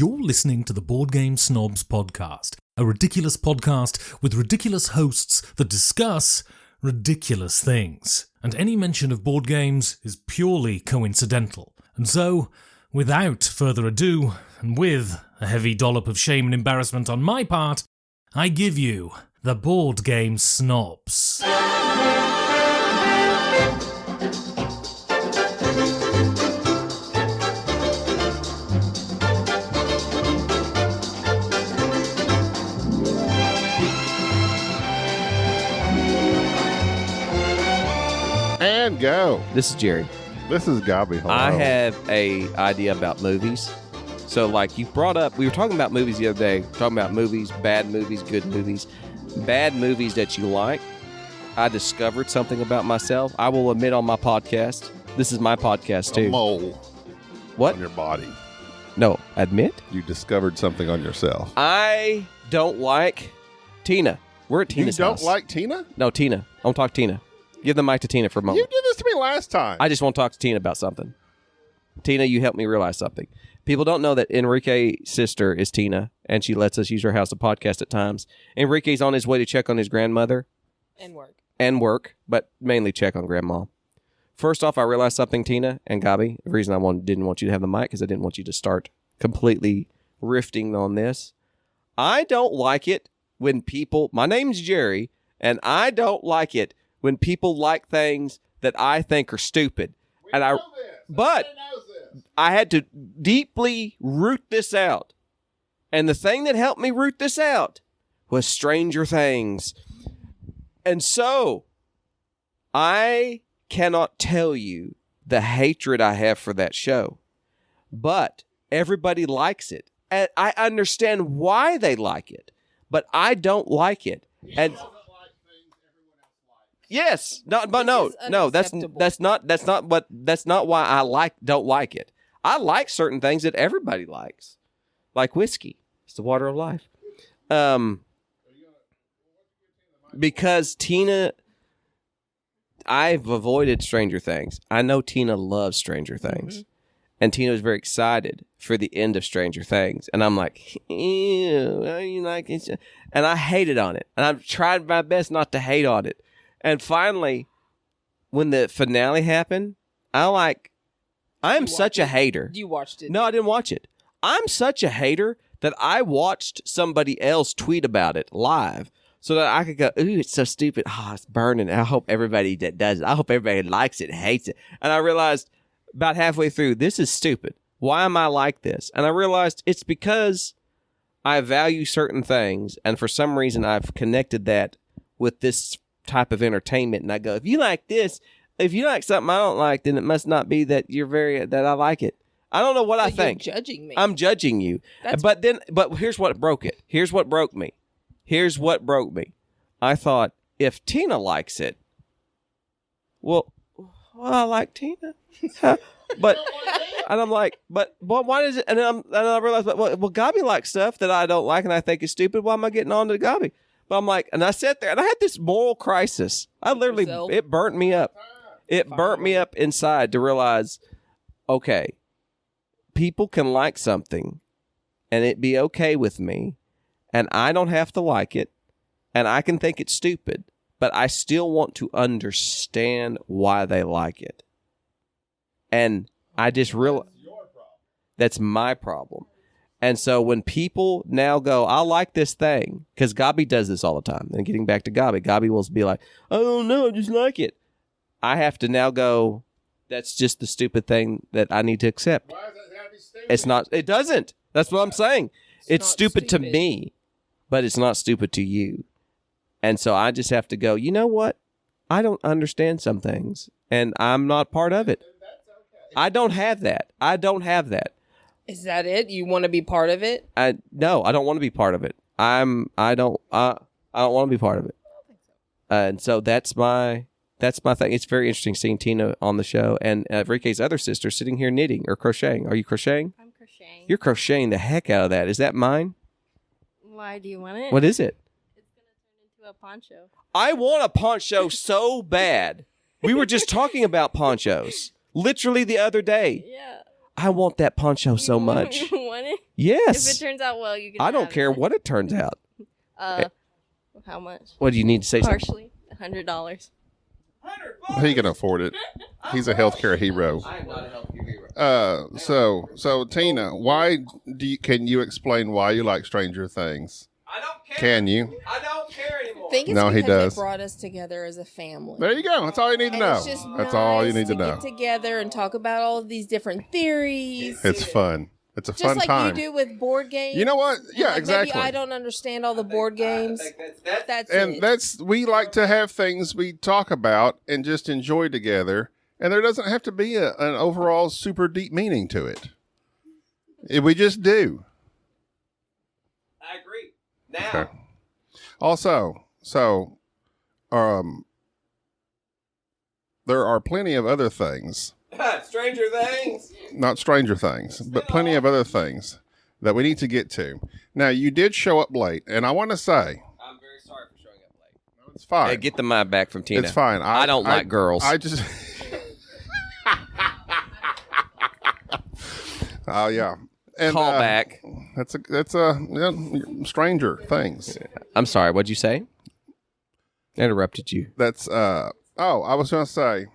You're listening to the Board Game Snobs podcast, a ridiculous podcast with ridiculous hosts that discuss ridiculous things. And any mention of board games is purely coincidental. And so, without further ado, and with a heavy dollop of shame and embarrassment on my part, I give you the Board Game Snobs. And go. This is Jerry. This is Gabby. Hello. I have a idea about movies. So, like you brought up, we were talking about movies the other day, talking about movies, bad movies, good movies, bad movies that you like. I discovered something about myself. I will admit on my podcast. This is my podcast too. A mole. What? On your body. No, admit? You discovered something on yourself. I don't like Tina. We're at Tina's house. You don't like Tina? No, Tina. I want to talk to Tina. Give the mic to Tina for a moment. You did this to me last time. I just want to talk to Tina about something. Tina, you helped me realize something. People don't know that Enrique's sister is Tina, and she lets us use her house to podcast at times. Enrique's on his way to check on his grandmother. And work, but mainly check on grandma. First off, I realized something, Tina and Gabi. The reason I didn't want you to have the mic because I didn't want you to start completely riffing on this. I don't like it when people... My name's Jerry, and I don't like it when people like things that I think are stupid. But I had to deeply root this out. And the thing that helped me root this out was Stranger Things. And so, I cannot tell you the hatred I have for that show. But everybody likes it. And I understand why they like it. But I don't like it. And yes, that's not why I don't like it. I like certain things that everybody likes, like whiskey. It's the water of life. Because Tina, I've avoided Stranger Things. I know Tina loves Stranger Things, and Tina was very excited for the end of Stranger Things, and I'm like, ew, you like it? And I hated on it, and I've tried my best not to hate on it. And finally, when the finale happened, I'm such a hater. You watched it? No, I didn't watch it. I'm such a hater that I watched somebody else tweet about it live so that I could go, ooh, it's so stupid. Oh, it's burning. I hope everybody that does it, I hope everybody likes it, hates it. And I realized about halfway through, this is stupid. Why am I like this? And I realized it's because I value certain things, and for some reason I've connected that with this type of entertainment, and I go, if you like this, if you like something I don't like, then it must not be that that I like it. I don't know what I think. You're judging me. I'm judging you. But here's what broke it. Here's what broke me. I thought, if Tina likes it, well, I like Tina. But and I'm like, but why does it? And I realized, well, Gabi likes stuff that I don't like and I think is stupid. Why am I getting on to Gabi? But I'm like, and I sat there and I had this moral crisis. It burnt me up. It burnt me up inside to realize, okay, people can like something and it be okay with me, and I don't have to like it, and I can think it's stupid, but I still want to understand why they like it. And I just realized that's my problem. And so when people now go, I like this thing, because Gabi does this all the time. And getting back to Gabi will be like, I don't know, I just like it. I have to now go, that's just the stupid thing that I need to accept. Why does that have to be stupid? It's not, it doesn't. That's what I'm saying. It's stupid to me, but it's not stupid to you. And so I just have to go, you know what? I don't understand some things, and I'm not part of it. I don't have that. Is that it? You want to be part of it? No, I don't want to be part of it. I don't want to be part of it. And so that's my thing. It's very interesting seeing Tina on the show and Enrique's other sister sitting here knitting or crocheting. Are you crocheting? I'm crocheting. You're crocheting the heck out of that. Is that mine? Why do you want it? What is it? It's going to turn into a poncho. I want a poncho so bad. We were just talking about ponchos literally the other day. Yeah. I want that poncho so much. You want it? Yes. If it turns out well, you can. I don't have care it. what it turns out. How much? What do you need to say? Partially, $100. He can afford it. He's a healthcare hero. I am not a healthcare hero. So Tina, can you explain why you like Stranger Things? I don't care. Can you? I don't care anymore. I think it's No, he because does. it brought us together as a family. There you go. That's all you need to And know. it's just That's all you nice need to know. Get together and talk about all of these different theories. It's fun. It's a Just fun like time. you do with board games. You know what? And Yeah, like, exactly. Maybe I don't understand all the board games. That's And it. we like to have things we talk about and just enjoy together, and there doesn't have to be an overall super deep meaning to it. We just do. I agree. Now, Okay. Also, there are plenty of other things, Stranger Things. not Stranger Things, but plenty of other things that we need to get to. Now, you did show up late, and I want to say I'm very sorry for showing up late. it's fine. Hey, get the mic back from Tina. It's fine. I don't like girls. I just. Oh yeah. And, Call back. That's Stranger Things. I'm sorry. What'd you say? Interrupted you. That's I was going to say.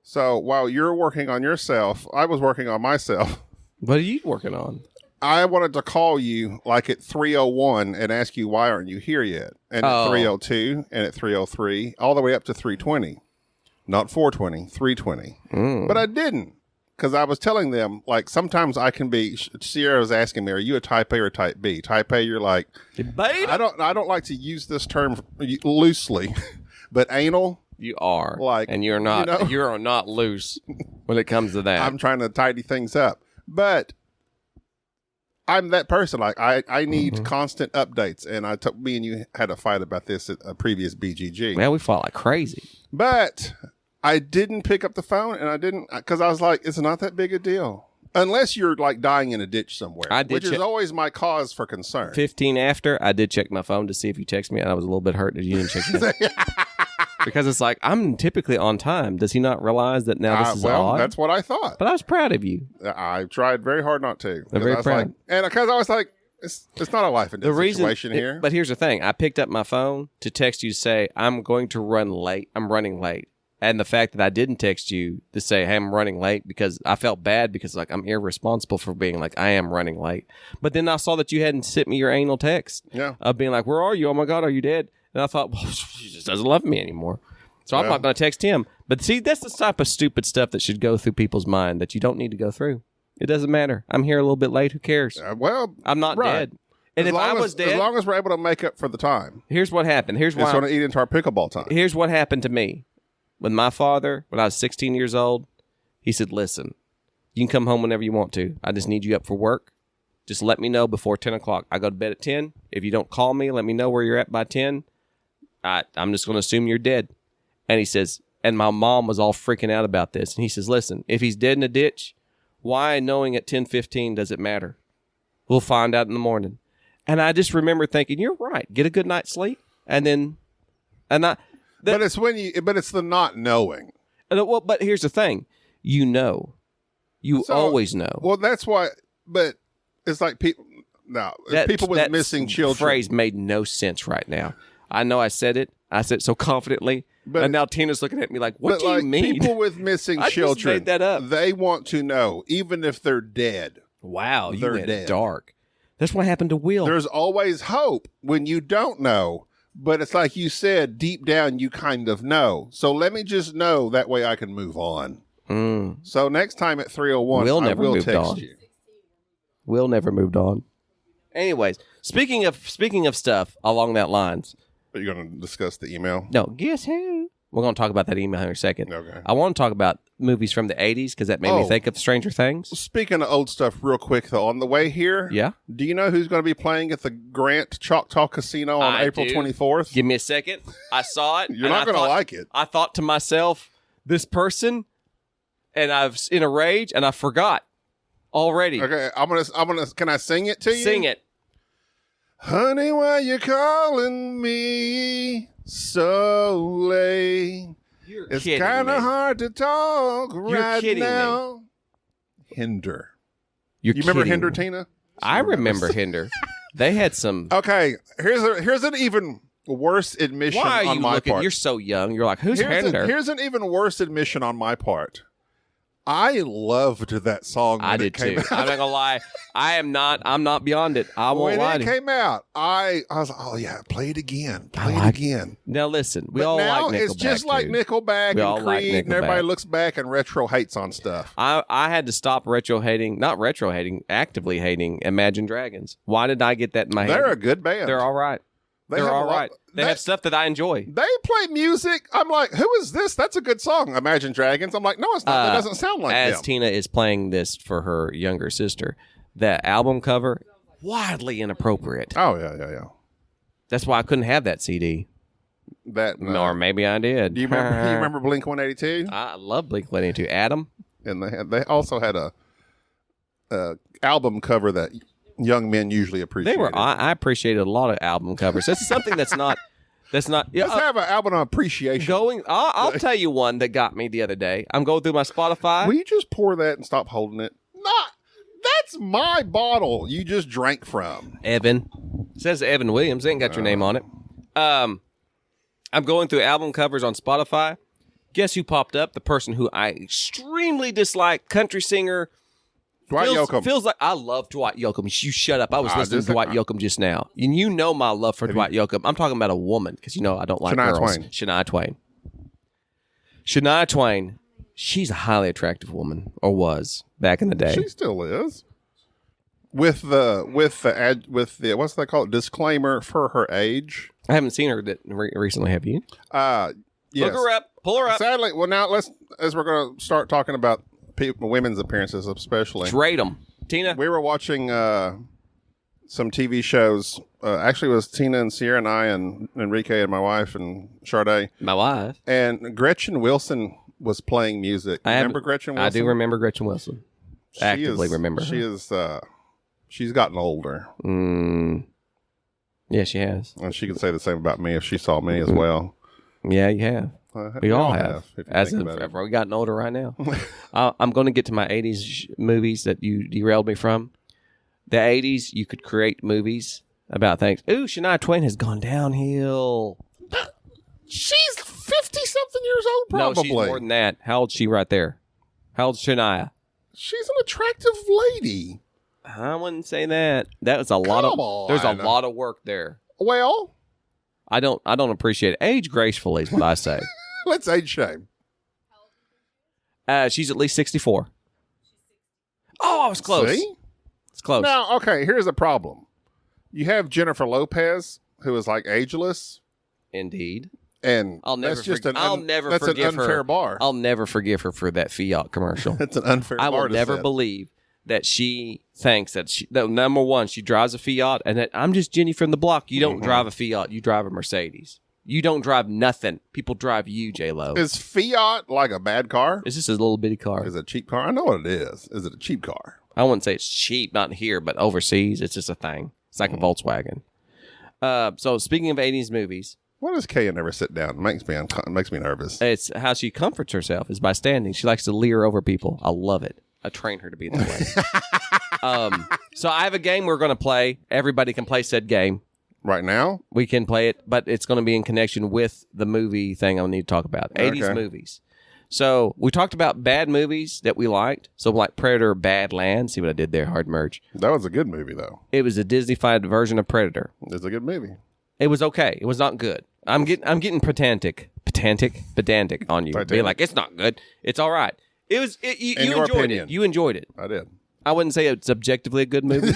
So while you're working on yourself, I was working on myself. What are you working on? I wanted to call you like at 3:01 and ask you why aren't you here yet? And at 3:02 and at 3:03, all the way up to 3:20. Not 4:20, 3:20. But I didn't. Because I was telling them, like, sometimes I can be. Sierra was asking me, "Are you a type A or type B?" Type A, you're like, Beta? I don't like to use this term loosely, but anal. You are. Like, and you're not. you know? You're not loose when it comes to that. I'm trying to tidy things up, but I'm that person. Like, I need constant updates, and me and you had a fight about this at a previous BGG. Man, we fought like crazy. But I didn't pick up the phone, and I didn't because I was like, it's not that big a deal. Unless you're like dying in a ditch somewhere, which is always my cause for concern. 15 after, I did check my phone to see if you texted me, and I was a little bit hurt that you didn't check me. Because it's like, I'm typically on time. Does he not realize that now this is odd? That's what I thought. But I was proud of you. I tried very hard not to. I'm very proud. And because I was like, it's not a life and death situation here. But here's the thing. I picked up my phone to text you to say, I'm going to run late. I'm running late. And the fact that I didn't text you to say, hey, I'm running late, because I felt bad because like I'm irresponsible for being like, I am running late. But then I saw that you hadn't sent me your anal text of being like, where are you? Oh my God, are you dead? And I thought, well, she just doesn't love me anymore. So I'm not going to text him. But see, that's the type of stupid stuff that should go through people's mind that you don't need to go through. It doesn't matter. I'm here a little bit late. Who cares? I'm not dead. And if I was dead, as long as we're able to make up for the time. Here's what happened. Here's why it's going to eat into our pickleball time. Here's what happened to me. With my father, when I was 16 years old, he said, listen, you can come home whenever you want to. I just need you up for work. Just let me know before 10 o'clock. I go to bed at 10. If you don't call me, let me know where you're at by 10. I'm just going to assume you're dead. And he says, and my mom was all freaking out about this. And he says, listen, if he's dead in a ditch, why knowing at 10:15 does it matter? We'll find out in the morning. And I just remember thinking, you're right. Get a good night's sleep. But it's the not knowing. Well, but here's the thing. You know. You always know. Well, that's why. But it's like people. No, people with missing children. Phrase made no sense right now. I know I said it. I said it so confidently. And now Tina's looking at me like, what do you mean? People with missing children. Just made that up. They want to know, even if they're dead. Wow, you they're went dead. Dark. That's what happened to Will. There's always hope when you don't know. But it's like you said, deep down, you kind of know. So let me just know. That way I can move on. So next time at 3:01, I will text you. Will never moved on. Anyways, speaking of stuff along that lines. Are you going to discuss the email? No, guess who? We're going to talk about that email in a second. Okay. I want to talk about movies from the 80s because that made me think of Stranger Things. Speaking of old stuff real quick, though, on the way here, do you know who's going to be playing at the Grant Choctaw Casino on April 24th? Give me a second. I saw it. You're not going to like it. I thought to myself, this person, and I was in a rage, and I forgot already. Okay, I'm gonna. Can I sing it to you? Sing it. Honey, why you calling me so late? It's kind of hard to talk right now. Hinder. You remember kidding Hinder, me. Tina? I remember Hinder. They had some. Okay, here's an even worse admission Why are on you my looking? part. You're so young. You're like, who's Hinder? Here's an even worse admission on my part. I loved that song when I it did came too. out. I'm not gonna lie. I'm not beyond it. I won't lie When to it you. came out, I was like, oh yeah, play it again. Play it like again. Now listen, we But all now like Nickelback. it's just like too. Nickelback We all and like Creed, and Nickelback. everybody looks back and retro hates on stuff. I had to stop not retro hating, actively hating Imagine Dragons. Why did I get that in my head? They're a good band. They're all right. They They're have a all lot- right. They have stuff that I enjoy. They play music. I'm like, who is this? That's a good song. Imagine Dragons. I'm like, no, it's not. That doesn't sound like As them. Tina is playing this for her younger sister, that album cover, wildly inappropriate. Oh yeah. That's why I couldn't have that CD. That Or maybe I did. Do you remember? You remember Blink 182? I love Blink-182. Adam? And they also had a album cover that young men usually appreciate. I appreciated a lot of album covers. That's something that's not. Let's have an album appreciation. I'll tell you one that got me the other day. I'm going through my Spotify. Will you just pour that and stop holding it? That's my bottle you just drank from. Evan. It says Evan Williams. They ain't got your name on it. I'm going through album covers on Spotify. Guess who popped up? The person who I extremely dislike, country singer. Dwight Yoakam. Feels like I love Dwight Yoakam. You shut up. I was listening to just- Dwight Yoakam just now. And you know my love for Dwight Yoakam. I'm talking about a woman because you know I don't like Shania girls. Twain. Shania Twain. Shania Twain. She's a highly attractive woman, or was back in the day. She still is. With the what's that called? Disclaimer for her age. I haven't seen her recently. Have you? Yes. Look her up. Pull her up. Sadly, well now as we're going to start talking about women's appearances, especially. Rate them, Tina. We were watching some TV shows. Actually, it was Tina and Sierra and I and Enrique and my wife and Sade. My wife. And Gretchen Wilson was playing music. Remember Gretchen Wilson? I do remember Gretchen Wilson. Actively remember her. She is. She's gotten older. Yeah, she has. And she could say the same about me if she saw me as well. Yeah, you have. We all have. if you As think of, about it. we're gotten older right now. I'm going to get to my 80s movies that you derailed me from. The 80s, you could create movies about things. Ooh, Shania Twain has gone downhill. She's 50-something years old, probably. No, she's more than that. How old's she right there? How old's Shania? She's an attractive lady. I wouldn't say that. That was a lot Come of. on. There's a lot of work there. Well, I don't appreciate it. Age gracefully is what I say. let's age shame. She's at least 64. Oh, I was close. See? It's close. Now, okay, here's the problem. You have Jennifer Lopez, who is like ageless, Indeed. and I'll never. that's just That's an unfair her. bar. I'll never forgive her for that Fiat commercial. That's an unfair I bar. will to never set. believe that she thinks that number one, she drives a Fiat, and that I'm just Jenny from the block. You don't drive a Fiat, you drive a Mercedes. You don't drive nothing. People drive you, J-Lo. Is Fiat like a bad car? It's just a little bitty car. Is it a cheap car? I know what it is. Is it a cheap car? I wouldn't say it's cheap, not here, but overseas, it's just a thing. It's like a Volkswagen. So speaking of 80s movies, Why does Kaya never sit down? It makes me nervous. it's how she comforts herself is by standing. She likes to leer over people. I love it. I train her to be that way. So I have a game we're going to play. Everybody can play said game. Right now? We can play it, but it's going to be in connection with the movie thing I need to talk about. 80s Okay. movies. So we talked about bad movies that we liked. So like Predator, Badlands. See what I did there? Hard merge. That was a good movie, though. It was a Disney-fied version of Predator. It's a good movie. It was okay. It was not good. I'm getting pedantic on you. Being like, it's not good. It's all right. It was. You your enjoyed opinion. it. You enjoyed it. I did. I wouldn't say it's objectively a good movie.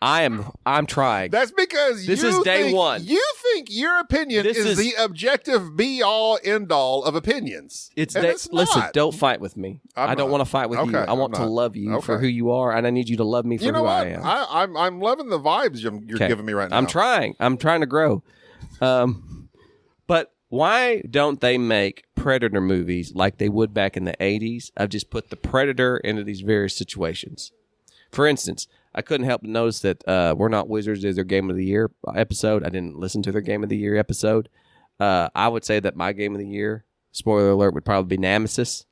I'm trying. That's because This you is day think- one. You think your opinion This is is- the objective be-all, end-all of opinions. It's And day. it's Listen, not. don't fight with me. I'm I don't not. want to fight with you. Okay, I want I'm to not. love you for Okay. who you are, and I need you to love me for You know who what? I am. I'm loving the vibes you're Okay. giving me right now. I'm trying to grow. But why don't they make Predator movies like they would back in the 80s? I've just put the Predator into these various situations. For instance, I couldn't help but notice that We're Not Wizards is their Game of the Year episode. I didn't listen to their Game of the Year episode. I would say that my Game of the Year spoiler alert, would probably be Nemesis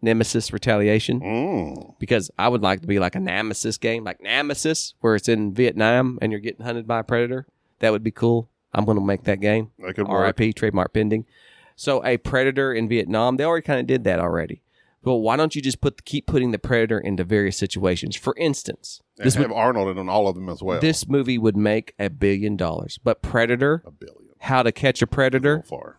Retaliation. Because I would like to be like a Nemesis game, like Nemesis, where it's in Vietnam and you're getting hunted by a predator. That would be cool. I'm going to make that game. That could work. RIP, trademark pending. So a predator in Vietnam, they already kind of did that already. Well, why don't you just keep putting the predator into various situations? For instance, This have Arnold in all of them as well. this movie would make $1 billion. But Predator, $1 billion. How to Catch a Predator, So far.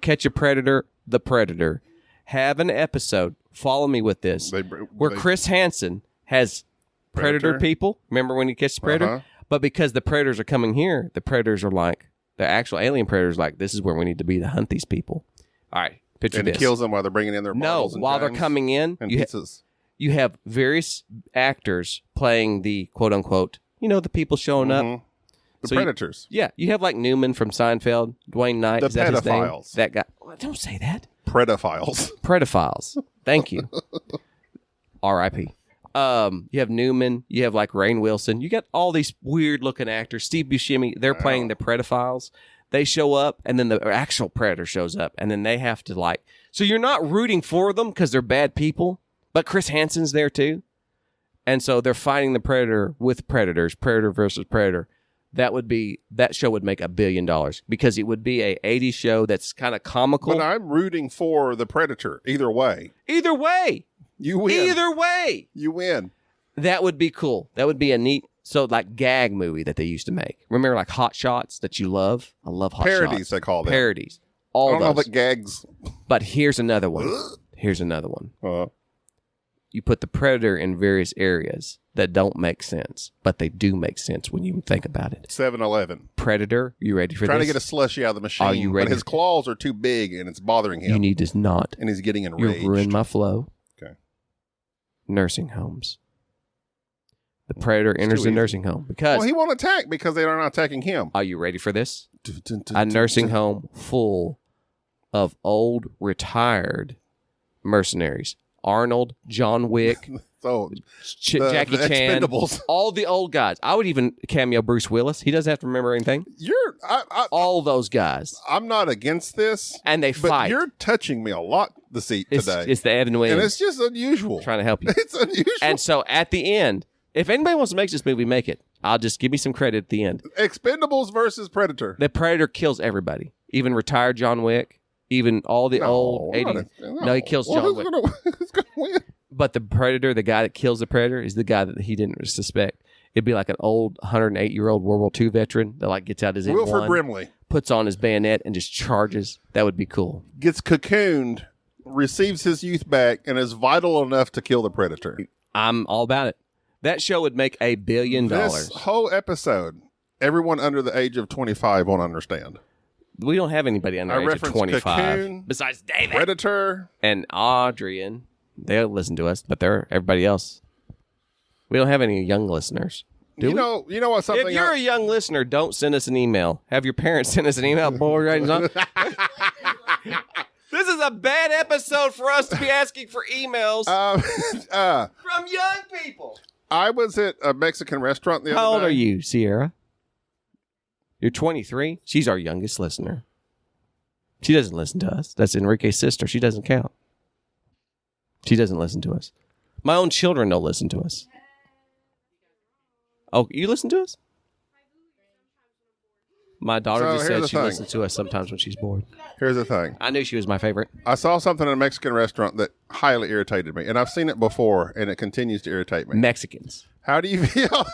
Catch a Predator, The Predator, have an episode, follow me with this, where Chris Hansen has predator people. Remember when he catches the predator? Uh-huh. But because the predators are coming here, the predators are like, the actual alien predators like, this is where we need to be to hunt these people. All right, picture And this. he kills them while they're bringing in their bottles and while they're chains coming in, and you, pizzas. you have various actors playing the quote-unquote, the people showing up. The So predators. You have like Newman from Seinfeld, Dwayne Knight. The Is that his name? pedophiles. That guy. Don't say that. Pedophiles. Pedophiles. Thank you. R.I.P. You have Newman. You have like Rainn Wilson. You got all these weird looking actors. Steve Buscemi. They're playing the pedophiles. They show up, and then the actual predator shows up, and then they have to like. So you're not rooting for them because they're bad people, but Chris Hansen's there too, and so they're fighting the predator with predators. Predator versus predator. That show would make $1 billion because it would be a 80s show that's kind of comical. But I'm rooting for the predator either way. Either way. You win. Either way. You win. That would be cool. That would be a neat, like gag movie that they used to make. Remember like Hot Shots that you love? I love Hot Shots. Parodies, they call them. Parodies. I All don't know those. that gags. But here's another one. You put the predator in various areas that don't make sense, but they do make sense when you think about it. 7-Eleven. Predator, you ready for Trying this? to get a slushy out of the machine. Are you ready? But his claws are too big and it's bothering him. You need to not. And he's getting enraged. You've ruined my flow. Okay. Nursing homes. The predator enters the nursing home because. Well, he won't attack because they are not attacking him. Are you ready for this? A nursing home full of old retired mercenaries. Arnold, John Wick, So Jackie the Chan, Expendables. all the old guys. I would even cameo Bruce Willis. He doesn't have to remember anything. All those guys. I'm not against this. And they but fight. You're touching me a lot this today. It's the Evan Williams. And it's just unusual. Trying to help you. It's unusual. And so at the end, if anybody wants to make this movie, make it. I'll just give me some credit at the end. Expendables versus Predator. The Predator kills everybody, even retired John Wick, even all the old 80s. No, he kills John Wick. Who's gonna win? But the Predator, the guy that kills the Predator, is the guy that he didn't suspect. It'd be like an old 108-year-old World War II veteran that like gets out his Wilford M1, Brimley puts on his bayonet, and just charges. That would be cool. gets cocooned, receives his youth back, and is vital enough to kill the Predator. I'm all about it. That show would make $1 billion. This whole episode, everyone under the age of 25 won't understand. We don't have anybody under I the age of referenced 25 Cocoon, besides David Predator. and Adrian. They'll listen to us, but they're everybody else. We don't have any young listeners. Do we? You know what? Something If you're a young listener, don't send us an email. Have your parents send us an email. Boy, right on. This is a bad episode for us to be asking for emails from young people. I was at a Mexican restaurant the other day. How old are you, Sierra? You're 23. She's our youngest listener. She doesn't listen to us. That's Enrique's sister. She doesn't count. She doesn't listen to us. My own children don't listen to us. Oh, you listen to us? My daughter So just here's said the she thing. listens to us sometimes when she's bored. Here's the thing. I knew she was my favorite. I saw something in a Mexican restaurant that highly irritated me, and I've seen it before, and it continues to irritate me. Mexicans. How do you feel?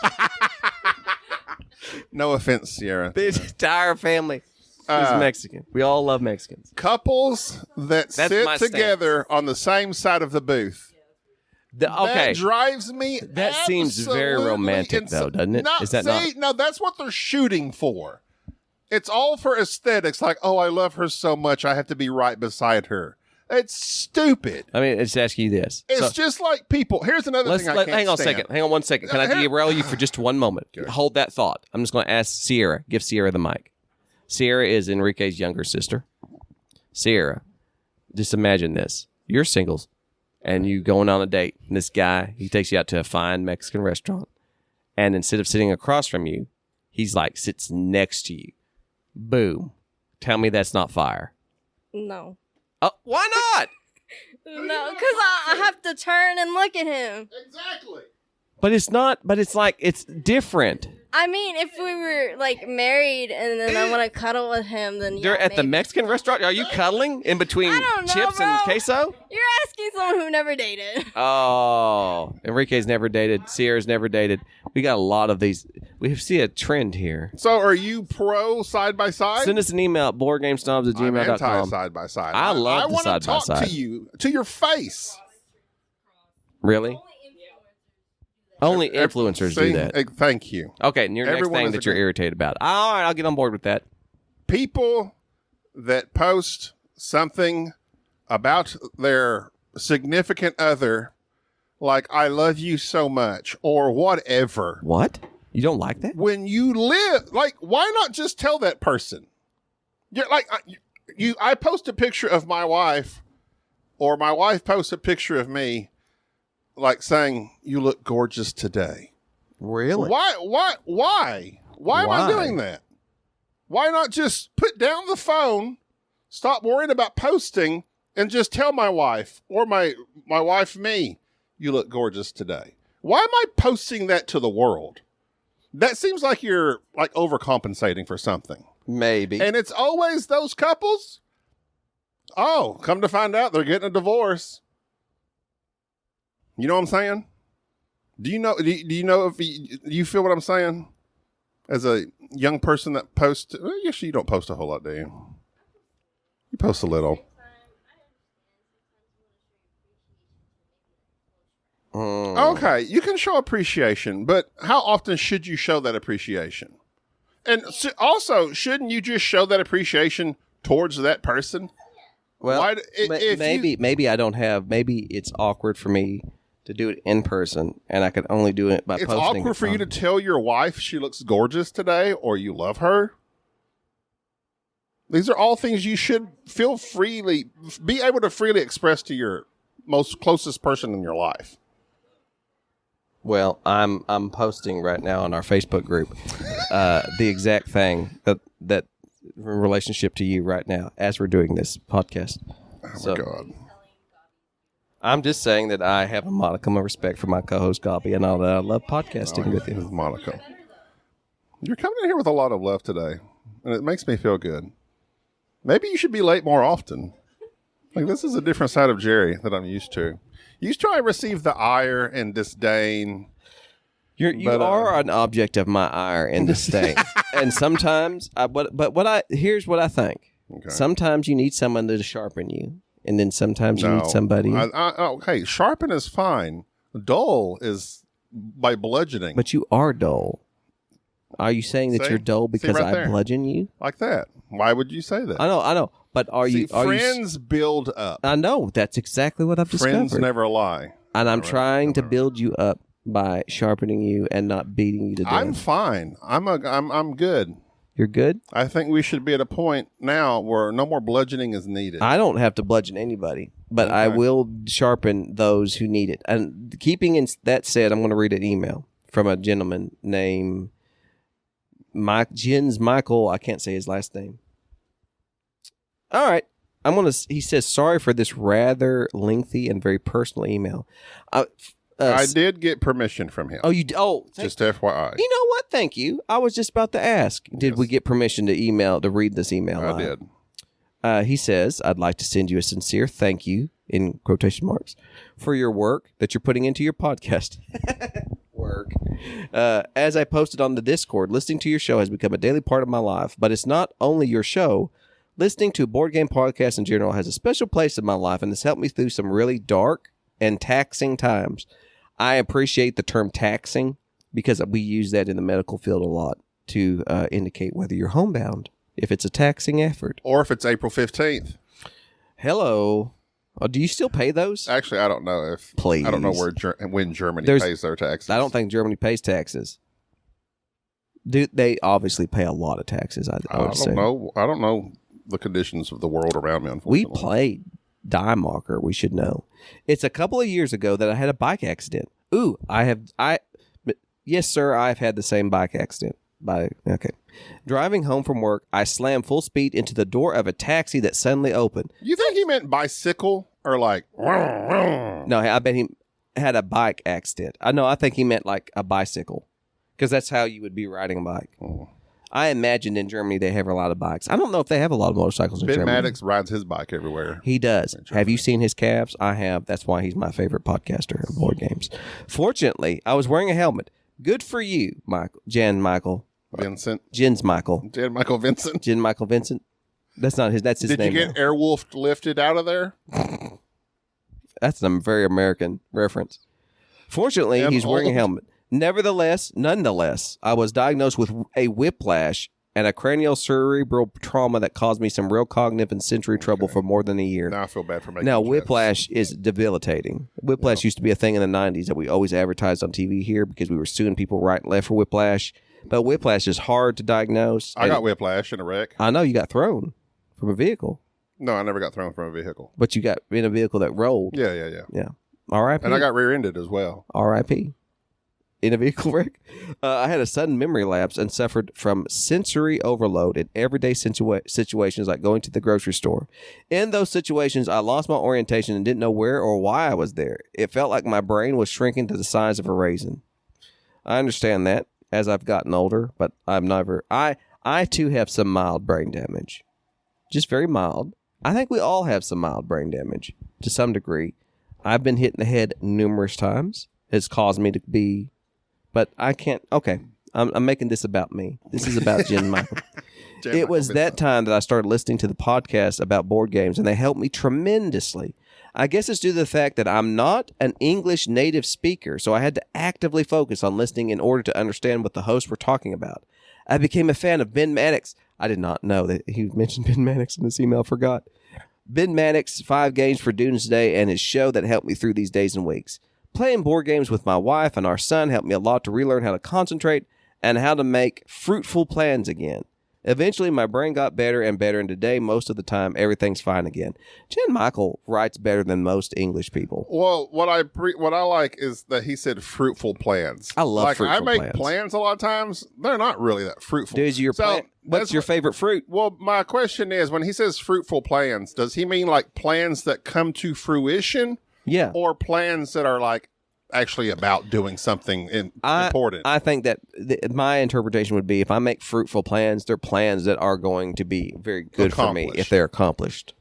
No offense, Sierra. The entire family is Mexican. We all love Mexicans. Couples that That's my sit together on the same side of the booth. Okay. That drives me. That seems very absolutely romantic, though, doesn't it? No, Is that see, no, that's what they're shooting for. It's all for aesthetics. Like, oh, I love her so much, I have to be right beside her. It's stupid. I mean, let's ask you this. It's just like people. Here's another thing I can't hang on a stand. second. Hang on one second. Can I derail you for just one moment? Hold that thought. I'm just going to ask Sierra. Give Sierra the mic. Sierra is Enrique's younger sister. Sierra, just imagine this. You're singles, and you going on a date. And this guy, he takes you out to a fine Mexican restaurant. And instead of sitting across from you, he's like sits next to you. Boom. Tell me that's not fire. No. Why not? No, because I have to turn and look at him. Exactly. But it's not. But it's like it's different. I mean, if we were like married and then I want to cuddle with him, then You're at the maybe. Mexican restaurant. Are you cuddling in between I don't know, chips and bro. queso? You're asking someone who never dated. Oh, Enrique's never dated. Sierra's never dated. We got a lot of these. We see a trend here. So are you pro side by side? Send us an email at I'm boardgamesnobs@gmail.com. anti side by side. I love the wanna side by talk side. to you, to your face. Really? Only influencers See, do that. Thank you. Okay, and your next Everyone thing is that you're agreeing. irritated about. All right, I'll get on board with that. People that post something about their significant other, like "I love you so much" or whatever. What? You don't like that? When you live, like, why not just tell that person? You're like, I post a picture of my wife, or my wife posts a picture of me, like saying, "You look gorgeous today." Really? Why am I doing that? Why not just put down the phone, stop worrying about posting, and just tell my wife or my wife me, "You look gorgeous today"? Why am I posting that to the world? That seems like you're like overcompensating for something. Maybe. And it's always those couples. Oh, come to find out they're getting a divorce. You know what I'm saying? Do you know if you feel what I'm saying? As a young person that posts, well, yes, you don't post a whole lot, do you? You post a little. Okay, you can show appreciation, but how often should you show that appreciation? And also, shouldn't you just show that appreciation towards that person? Well, if maybe I don't have. Maybe it's awkward for me to do it in person, and I could only do it by it's posting. awkward for you to tell your wife she looks gorgeous today, or you love her. These are all things you should be able to freely express to your most closest person in your life. Well, I'm posting right now on our Facebook group the exact thing that in relationship to you right now as we're doing this podcast. Oh my God. I'm just saying that I have a modicum of respect for my co-host Gabi, and I love podcasting with you. Monica. You're coming in here with a lot of love today, and it makes me feel good. Maybe you should be late more often. Like, this is a different side of Jerry that I'm used to. Usually I receive the ire and disdain. You are an object of my ire and disdain. And sometimes, here's what I think. Okay. Sometimes you need someone to sharpen you. And then sometimes you need somebody. Hey, sharpen is fine. Dull is by bludgeoning. But you are dull. Are you saying that you're dull because right I there. bludgeon you? Like that. Why would you say that? I know. But friends build up. I know. That's exactly what I've discovered. Friends never lie. And I'm trying to build you up by sharpening you and not beating you to death. I'm fine. I'm good. You're good? I think we should be at a point now where no more bludgeoning is needed. I don't have to bludgeon anybody, but I will sharpen those who need it. And keeping in that said, I'm going to read an email from a gentleman named Michael. I can't say his last name. All right. He says, sorry for this rather lengthy and very personal email. I did get permission from him. Oh, just FYI. You know what? Thank you. I was just about to ask. Did we get permission to read this email? I did. He says, I'd like to send you a sincere thank you, in quotation marks, for your work that you're putting into your podcast. Work. As I posted on the Discord, listening to your show has become a daily part of my life, but it's not only your show. Listening to board game podcasts in general has a special place in my life, and has helped me through some really dark and taxing times. I appreciate the term taxing because we use that in the medical field a lot to indicate whether you're homebound, if it's a taxing effort. Or if it's April 15th. Hello. Do you still pay those? Actually, I don't know if. Please. I don't know when Germany pays their taxes. I don't think Germany pays taxes. They obviously pay a lot of taxes, I would say. I don't know the conditions of the world around me, We unfortunately. played Die Marker, we should know. It's a couple of years ago that I had a bike accident. Yes, sir, I've had the same bike accident. Okay. Driving home from work, I slammed full speed into the door of a taxi that suddenly opened. You think he meant bicycle or like? No, I bet he had a bike accident. I think he meant like a bicycle, because that's how you would be riding a bike. Oh. I imagined in Germany they have a lot of bikes. I don't know if they have a lot of motorcycles in Ben Germany. Maddox rides his bike everywhere. He does. Have you seen his calves? I have. That's why he's my favorite podcaster of board games. Fortunately, I was wearing a helmet. Good for you, Michael. Jen Michael Vincent. Jen Michael Vincent. That's not his. That's his name. Did you get Airwolf lifted out of there? That's a very American reference. Fortunately, he's wearing a helmet. Nonetheless, I was diagnosed with a whiplash and a cranial cerebral trauma that caused me some real cognitive and sensory trouble for more than a year. Now I feel bad for making Now, jokes. whiplash is debilitating. Whiplash used to be a thing in the 90s that we always advertised on TV here because we were suing people right and left for whiplash. But whiplash is hard to diagnose. I got whiplash in a wreck. I know you got thrown from a vehicle. No, I never got thrown from a vehicle. But you got in a vehicle that rolled. Yeah. R.I.P. And I got rear-ended as well. R.I.P. In a vehicle wreck. I had a sudden memory lapse and suffered from sensory overload in everyday situations like going to the grocery store. In those situations, I lost my orientation and didn't know where or why I was there. It felt like my brain was shrinking to the size of a raisin. I understand that as I've gotten older, but I too have some mild brain damage. Just very mild. I think we all have some mild brain damage to some degree. I've been hit in the head numerous times. It's caused me to be... But I can't. Okay, I'm making this about me. This is about Jen Michael. It was that time that I started listening to the podcast about board games, and they helped me tremendously. I guess it's due to the fact that I'm not an English native speaker, so I had to actively focus on listening in order to understand what the hosts were talking about. I became a fan of Ben Maddox. I did not know that he mentioned Ben Maddox in this email. Forgot. Ben Maddox, 5 Games for Doomsday, and his show that helped me through these days and weeks. Playing board games with my wife and our son helped me a lot to relearn how to concentrate and how to make fruitful plans again. Eventually, my brain got better and better, and today, most of the time, everything's fine again. Jen Michael writes better than most English people. Well, what I like is that he said fruitful plans. I love fruitful plans. I make plans a lot of times. They're not really that fruitful. What's your favorite fruit? Well, my question is, when he says fruitful plans, does he mean like plans that come to fruition? Yeah. Or plans that are like actually about doing something important? I think that my interpretation would be if I make fruitful plans, they're plans that are going to be very good for me if they're accomplished.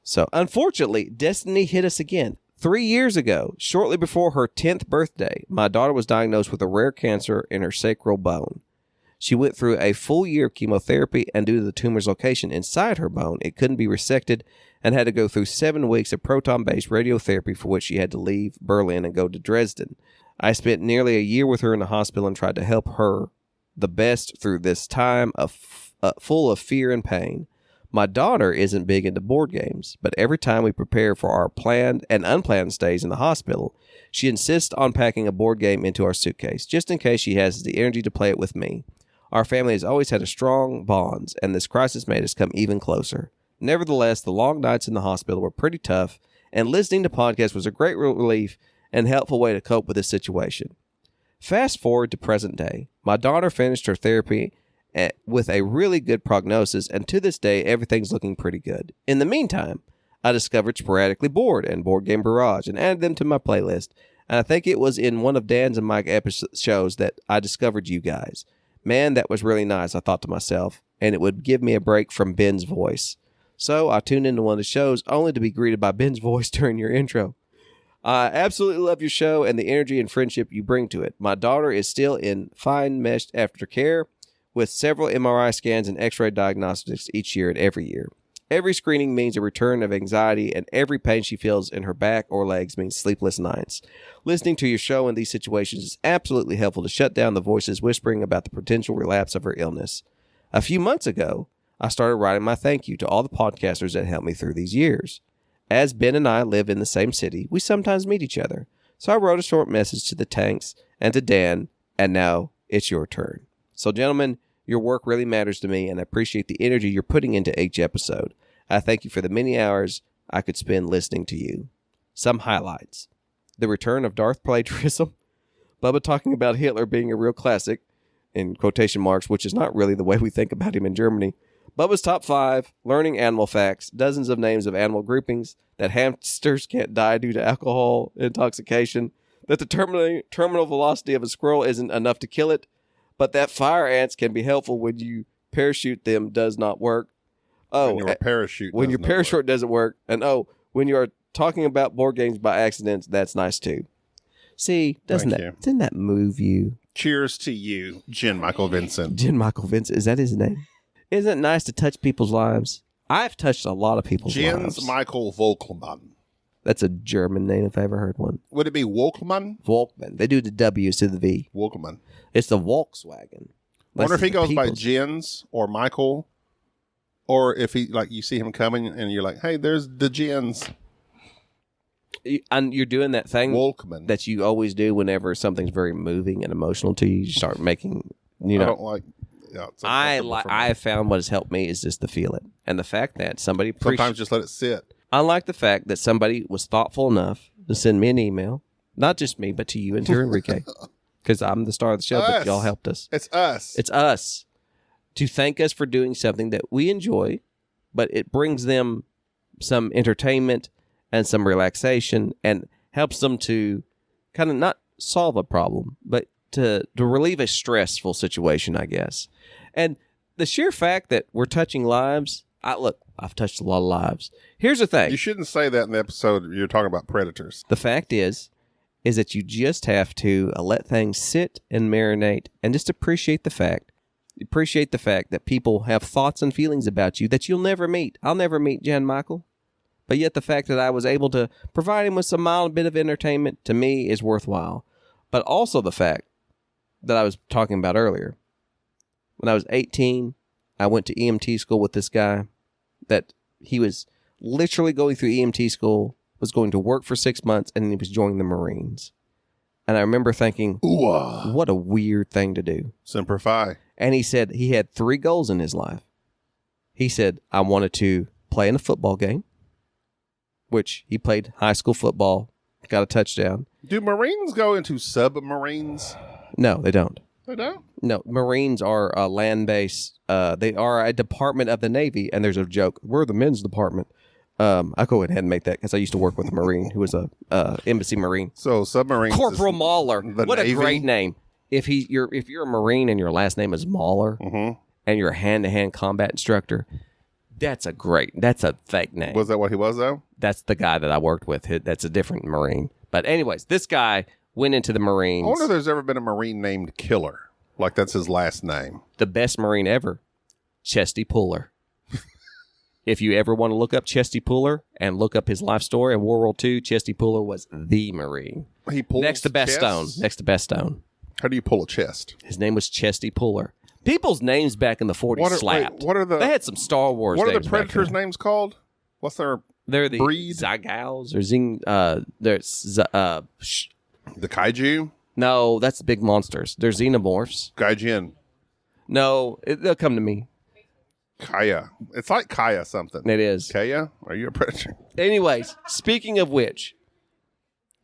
So, unfortunately, destiny hit us again. 3 years ago, shortly before her 10th birthday, my daughter was diagnosed with a rare cancer in her sacral bone. She went through a full year of chemotherapy, and due to the tumor's location inside her bone, it couldn't be resected and had to go through 7 weeks of proton-based radiotherapy, for which she had to leave Berlin and go to Dresden. I spent nearly a year with her in the hospital and tried to help her the best through this time full of fear and pain. My daughter isn't big into board games, but every time we prepare for our planned and unplanned stays in the hospital, she insists on packing a board game into our suitcase, just in case she has the energy to play it with me. Our family has always had a strong bonds, and this crisis made us come even closer. Nevertheless, the long nights in the hospital were pretty tough, and listening to podcasts was a great relief and helpful way to cope with this situation. Fast forward to present day. My daughter finished her therapy with a really good prognosis, and to this day, everything's looking pretty good. In the meantime, I discovered Sporadically Bored and Board Game Barrage and added them to my playlist, and I think it was in one of Dan's and Mike's episodes that I discovered you guys. Man, that was really nice, I thought to myself, and it would give me a break from Ben's voice. So I tuned into one of the shows only to be greeted by Ben's voice during your intro. I absolutely love your show and the energy and friendship you bring to it. My daughter is still in fine meshed aftercare with several MRI scans and x-ray diagnostics each year and every year. Every screening means a return of anxiety, and every pain she feels in her back or legs means sleepless nights. Listening to your show in these situations is absolutely helpful to shut down the voices whispering about the potential relapse of her illness. A few months ago, I started writing my thank you to all the podcasters that helped me through these years. As Ben and I live in the same city, we sometimes meet each other. So I wrote a short message to the Tanks and to Dan, and now it's your turn. So gentlemen, your work really matters to me, and I appreciate the energy you're putting into each episode. I thank you for the many hours I could spend listening to you. Some highlights. The return of Darth plagiarism. Bubba talking about Hitler being a real classic. in quotation marks, which is not really the way we think about him in Germany. Bubba's top 5, learning animal facts, dozens of names of animal groupings, that hamsters can't die due to alcohol intoxication, that the terminal velocity of a squirrel isn't enough to kill it, but that fire ants can be helpful when you parachute them does not work. Oh, when your parachute doesn't work. And when you are talking about board games by accident, that's nice too. See, didn't that move you? Cheers to you, Michael Vincent. Michael Vincent, is that his name? Isn't it nice to touch people's lives? I've touched a lot of people's lives. Michael Volkmann. That's a German name if I ever heard one. Would it be Volkmann? Volkmann. They do the W's to the V. Volkmann. It's the Volkswagen. I wonder if he goes by Jens or Michael, or if he you see him coming and you're like, hey, there's the Jens. And you're doing that thing Volkmann that you always do whenever something's very moving and emotional to you. You start making, I don't like. Yeah, I have found what has helped me is just to feel it, and the fact that somebody sometimes just let it sit. I like the fact that somebody was thoughtful enough to send me an email, not just me, but to you and to Enrique, because I'm the star of the show, but y'all helped us. It's us. It's us to thank us for doing something that we enjoy, but it brings them some entertainment and some relaxation, and helps them to kind of not solve a problem, but to relieve a stressful situation, I guess. And the sheer fact that we're touching lives, I've touched a lot of lives. Here's the thing. You shouldn't say that in the episode. You're talking about predators. The fact is that you just have to let things sit and marinate and just appreciate the fact that people have thoughts and feelings about you that you'll never meet. I'll never meet Jan Michael. But yet the fact that I was able to provide him with some mild bit of entertainment, to me, is worthwhile. But also the fact that I was talking about earlier. When I was 18, I went to EMT school with this guy that he was literally going through EMT school, was going to work for 6 months, and then he was joining the Marines. And I remember thinking, what a weird thing to do. Semper Fi. And he said he had 3 goals in his life. He said, I wanted to play in a football game, which he played high school football, got a touchdown. Do Marines go into submarines? No, they don't. They don't? No, Marines are a land-based. They are a department of the Navy, and there's a joke. We're the men's department. I'll go ahead and make that because I used to work with a Marine who was a embassy Marine. So submarines. Corporal Mauler. What Navy? A great name! If you're a Marine and your last name is Mauler, and you're a hand-to-hand combat instructor, that's a fake name. Was that what he was though? That's the guy that I worked with. That's a different Marine. But anyways, this guy went into the Marines. I wonder if there's ever been a Marine named Killer. Like that's his last name. The best Marine ever, Chesty Puller. If you ever want to look up Chesty Puller and look up his life story in World War II, Chesty Puller was the Marine. He pulled next to Best Stone. Next to Best Stone. How do you pull a chest? His name was Chesty Puller. People's names back in the 40s slapped. They had some Star Wars names. What are the Predators' names called? What's their They're the breed? Zygals or Zing. There's the Kaiju? No, that's the big monsters. They're xenomorphs. Gaijin. No, they'll come to me. Kaya. It's like Kaya something. It is. Kaya? Are you a predator? Anyways, speaking of which,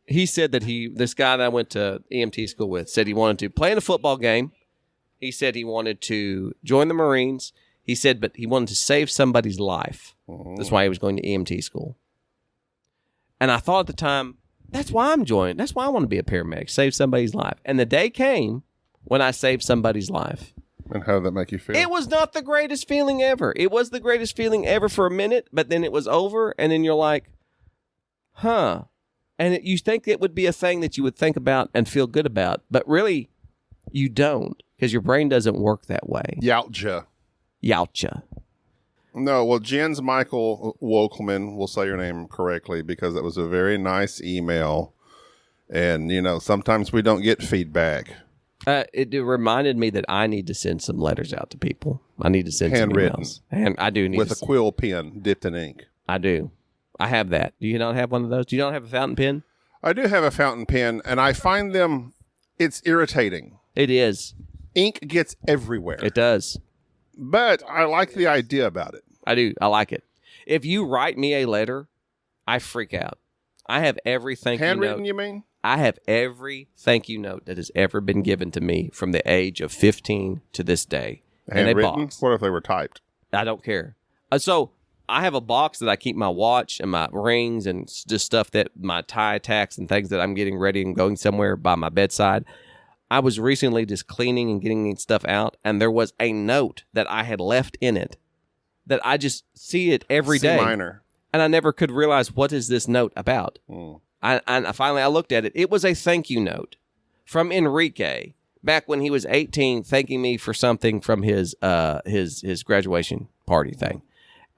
he said that this guy that I went to EMT school with said he wanted to play in a football game. He said he wanted to join the Marines. He said, but he wanted to save somebody's life. That's why he was going to EMT school. And I thought at the time, that's why I'm joining. That's why I want to be a paramedic, save somebody's life. And the day came when I saved somebody's life. And how did that make you feel? It was not the greatest feeling ever. It was the greatest feeling ever for a minute, but then it was over, and then you're like, huh. And you think it would be a thing that you would think about and feel good about, but really, you don't, because your brain doesn't work that way. Yautja. No, well, Jens Michael Wolkelman will say your name correctly because it was a very nice email. And, sometimes we don't get feedback. It reminded me that I need to send some letters out to people. I need to send handwritten, some emails. And I do need with a quill pen dipped in ink. I do. I have that. Do you not have one of those? Do you not have a fountain pen? I do have a fountain pen, and I find them, it's irritating. It is. Ink gets everywhere. It does. But I like the idea about it. I do. I like it. If you write me a letter, I freak out. I have everything. Handwritten, you mean? I have every thank you note that has ever been given to me from the age of 15 to this day. In a box. What if they were typed? I don't care. So I have a box that I keep my watch and my rings and just stuff that my tie attacks and things that I'm getting ready and going somewhere by my bedside. I was recently just cleaning and getting stuff out, and there was a note that I had left in it that I just see it every day. C-minor. And I never could realize, what is this note about? And finally I looked at it. It was a thank you note from Enrique back when he was 18, thanking me for something from his graduation party thing.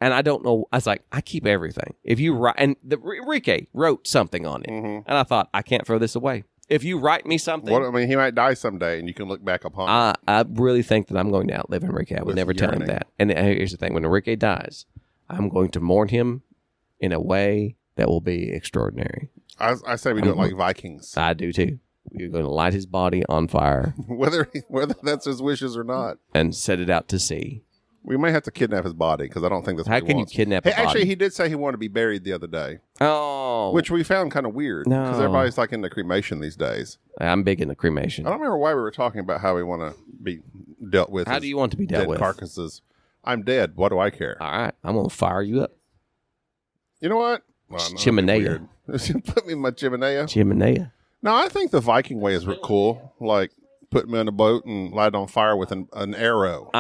And I don't know. I was like, I keep everything. If you write, and Enrique wrote something on it, and I thought, I can't throw this away. If you write me something, he might die someday, and you can look back upon it. I really think that I'm going to outlive Enrique. I would never tell him that. And here's the thing: when Enrique dies, I'm going to mourn him in a way that will be extraordinary. I say we do it like Vikings. I do too. We're going to light his body on fire, whether that's his wishes or not, and set it out to sea. We may have to kidnap his body because I don't think that's what How can you kidnap a body? Actually, he did say he wanted to be buried the other day. Oh. Which we found kind of weird because everybody's like into cremation these days. I'm big into cremation. I don't remember why we were talking about how we want to be dealt with. How do you want to be dealt dead with? Carcasses. I'm dead. What do I care? All right. I'm going to fire you up. You know what? Chimenea. Put me in my chimenea. Chimenea. No, I think the Viking way is cool. Like put me in a boat and light it on fire with an arrow.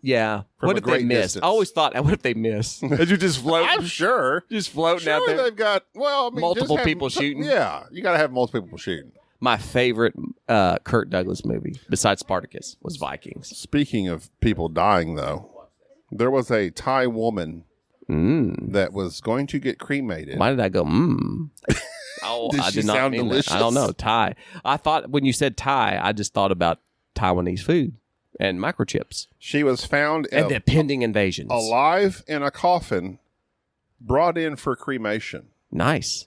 Yeah. From What a if they great miss? distance. I always thought, what if they miss? As you just float. I'm sure. Just floating out Surely there. they've got, multiple people shooting. Yeah, you got to have multiple people shooting. My favorite Kirk Douglas movie, besides Spartacus, was Vikings. Speaking of people dying, though, there was a Thai woman that was going to get cremated. Why did I go, Oh, Did I she did not sound mean delicious? that. I don't know. Thai. I thought when you said Thai, I just thought about Taiwanese food and microchips. She was found And the pending invasions. alive in a coffin, brought in for cremation. Nice.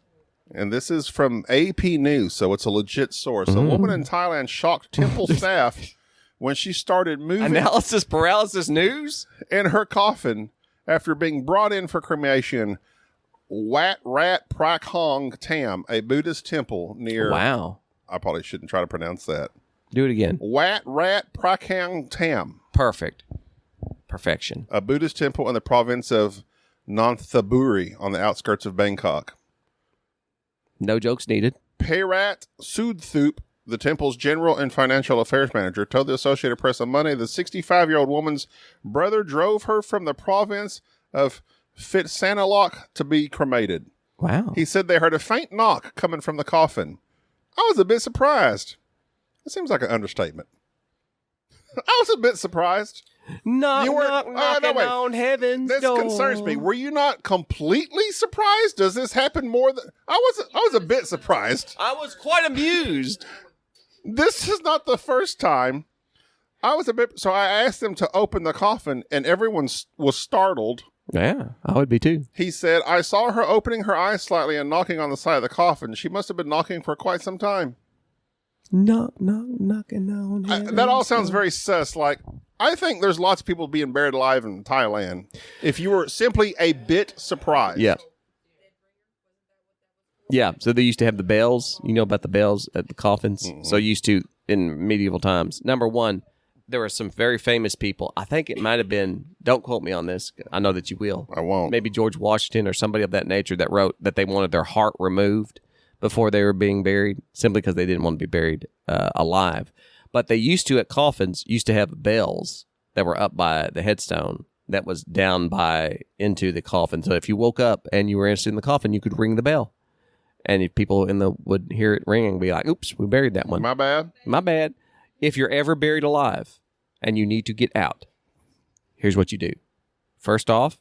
And this is from AP News, so it's a legit source. A woman in Thailand shocked temple staff when she started moving Analysis paralysis news? in her coffin after being brought in for cremation. Wat Rat Prakhong Tam, a Buddhist temple near... Wow. I probably shouldn't try to pronounce that. Do it again. Wat Rat Prakhong Tam. Perfect. Perfection. A Buddhist temple in the province of Nonthaburi on the outskirts of Bangkok. No jokes needed. Payrat Sudthup, the temple's general and financial affairs manager, told the Associated Press on Monday the 65-year-old woman's brother drove her from the province of Phitsanulok to be cremated. Wow. He said they heard a faint knock coming from the coffin. I was a bit surprised. It seems like an understatement. I was a bit surprised. Knock, You were- knock, no, knocking wait. on heaven's This door. concerns me. Were you not completely surprised? Does this happen more than... I was a bit surprised. I was quite amused. This is not the first time. I was a bit... So I asked them to open the coffin, and everyone was startled. Yeah, I would be too. He said, I saw her opening her eyes slightly and knocking on the side of the coffin. She must have been knocking for quite some time. Knock, knock, knocking on heaven's That all sounds door. very sus. Like, I think there's lots of people being buried alive in Thailand. If you were simply a bit surprised. Yeah. Yeah, so they used to have the bells. You know about the bells at the coffins? Mm-hmm. So used to in medieval times. Number one, there were some very famous people. I think it might have been, don't quote me on this. I know that you will. I won't. Maybe George Washington or somebody of that nature that wrote that they wanted their heart removed before they were being buried, simply because they didn't want to be buried alive. But they used to, at coffins, used to have bells that were up by the headstone that was down by into the coffin. So if you woke up and you were interested in the coffin, you could ring the bell. And if people would hear it ringing, be like, oops, we buried that one. My bad. My bad. If you're ever buried alive and you need to get out, here's what you do. First off,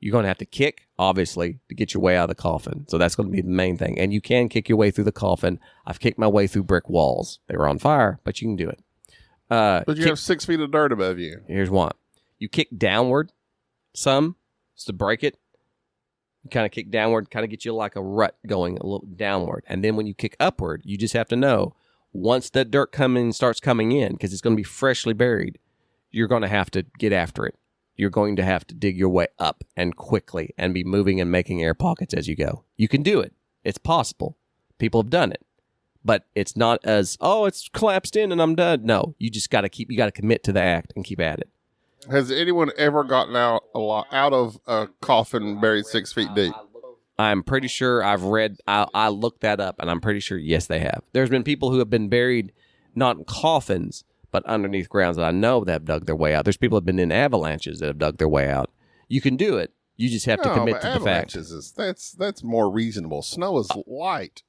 you're going to have to kick, obviously, to get your way out of the coffin. So that's going to be the main thing. And you can kick your way through the coffin. I've kicked my way through brick walls. They were on fire, but you can do it. But you have 6 feet of dirt above you. Here's one. You kick downward some, just to break it. You kind of kick downward, kind of get you like a rut going a little downward. And then when you kick upward, you just have to know, once that dirt starts coming in, because it's going to be freshly buried, you're going to have to get after it. You're going to have to dig your way up and quickly and be moving and making air pockets as you go. You can do it. It's possible. People have done it. but it's not as, it's collapsed in and I'm done. No, you just got to commit to the act and keep at it. Has anyone ever gotten out of a coffin buried 6 feet deep? I'm pretty sure I looked that up, and I'm pretty sure, yes, they have. There's been people who have been buried, not in coffins, but underneath grounds that I know that have dug their way out. There's people that have been in avalanches that have dug their way out. You can do it. You just have to commit to the fact. That's more reasonable. Snow is light.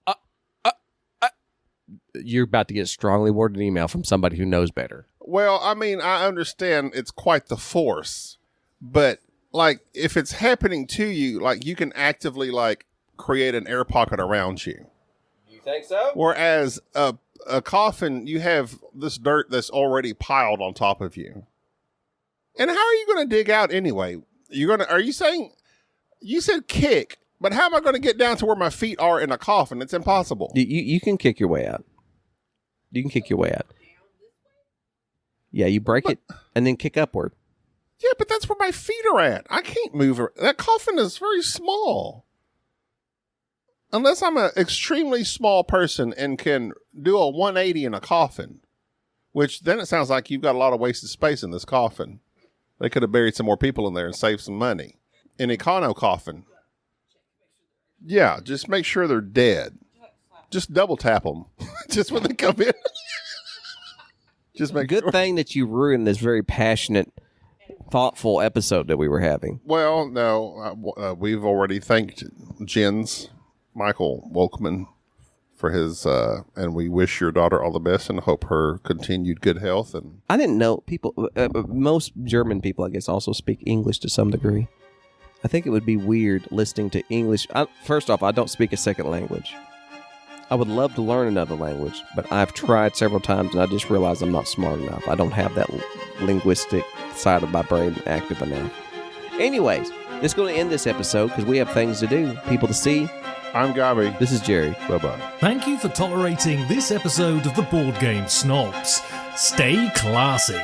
You're about to get a strongly worded email from somebody who knows better. Well, I mean, I understand it's quite the force, but like if it's happening to you, like you can actively like create an air pocket around you. You think so? Whereas a coffin, you have this dirt that's already piled on top of you. And how are you going to dig out anyway? Are you saying, you said kick, but how am I going to get down to where my feet are in a coffin? It's impossible. You can kick your way out. You can kick your way out. Yeah, you break it and then kick upward. Yeah, but that's where my feet are at. I can't move. That coffin is very small. Unless I'm an extremely small person and can do a 180 in a coffin, which then it sounds like you've got a lot of wasted space in this coffin. They could have buried some more people in there and saved some money. An econo coffin. Yeah, just make sure they're dead. Just double tap them. Just when they come in. Just make Good thing that you ruined this very passionate, thoughtful episode that we were having. Well, no, we've already thanked Michael Wolkman for his, and we wish your daughter all the best and hope her continued good health. And I didn't know most German people, I guess, also speak English to some degree. I think it would be weird listening to English. First off, I don't speak a second language. I would love to learn another language, but I've tried several times and I just realized I'm not smart enough. I don't have that linguistic side of my brain active enough. Anyways, this is going to end this episode because we have things to do, people to see. I'm Gabi. This is Jerry. Bye-bye. Thank you for tolerating this episode of the Board Game Snobs. Stay classy.